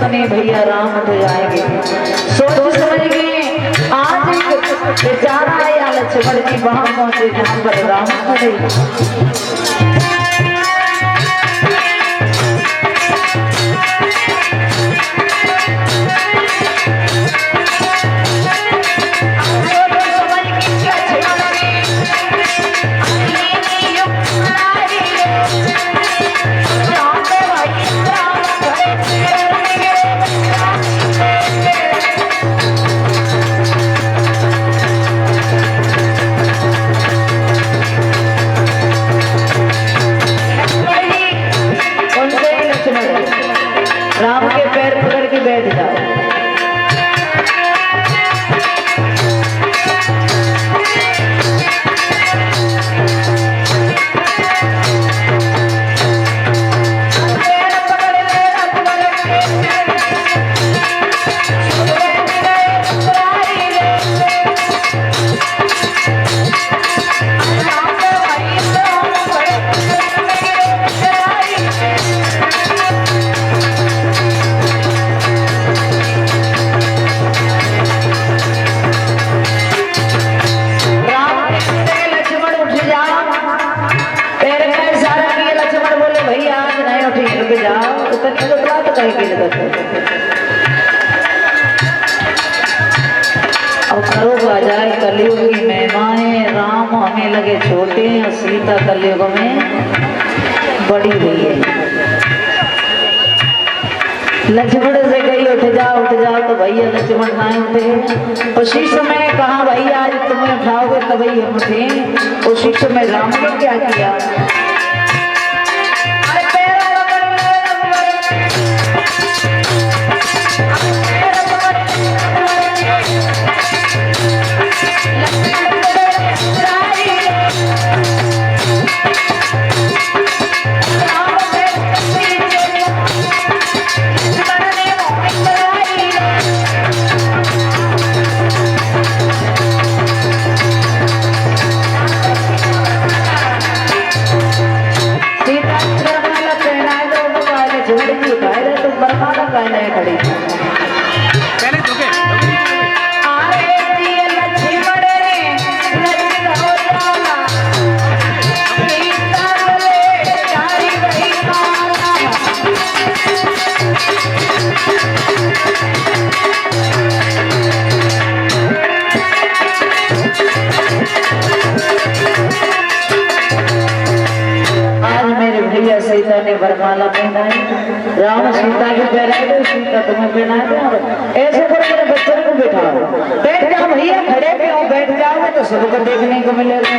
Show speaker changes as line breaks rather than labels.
नहीं भैया राम उठ जाएंगे। सोच समझ गए आज एक बेचारा या लक्ष्मण जी वहां पहुंचे जहां पर राम खड़े। राम के पैर पकड़ के बैठ जाओ। अब करो आ जाए कलयुग की महिमाएं, राम हमें लगे छोटे और सीता कलयुग में बड़ी हुई है। लक्ष्मण से कही उठ जाओ तो भैया लक्ष्मण ना उठे। उसी समय कहा भैया आज तुम्हें उठाओगे तभी हम उठे। उसी समय राम ने क्या किया, सीता ने वरमाला पहनाई, राम सीता के पहनाए थे, सीता तुम्हें पहनाए थे। ऐसे करो मेरे बच्चों को बैठाओ, बैठ जाओ भैया, खड़े पे हो, बैठ जाओगे तो सबको देखने को मिलेगा।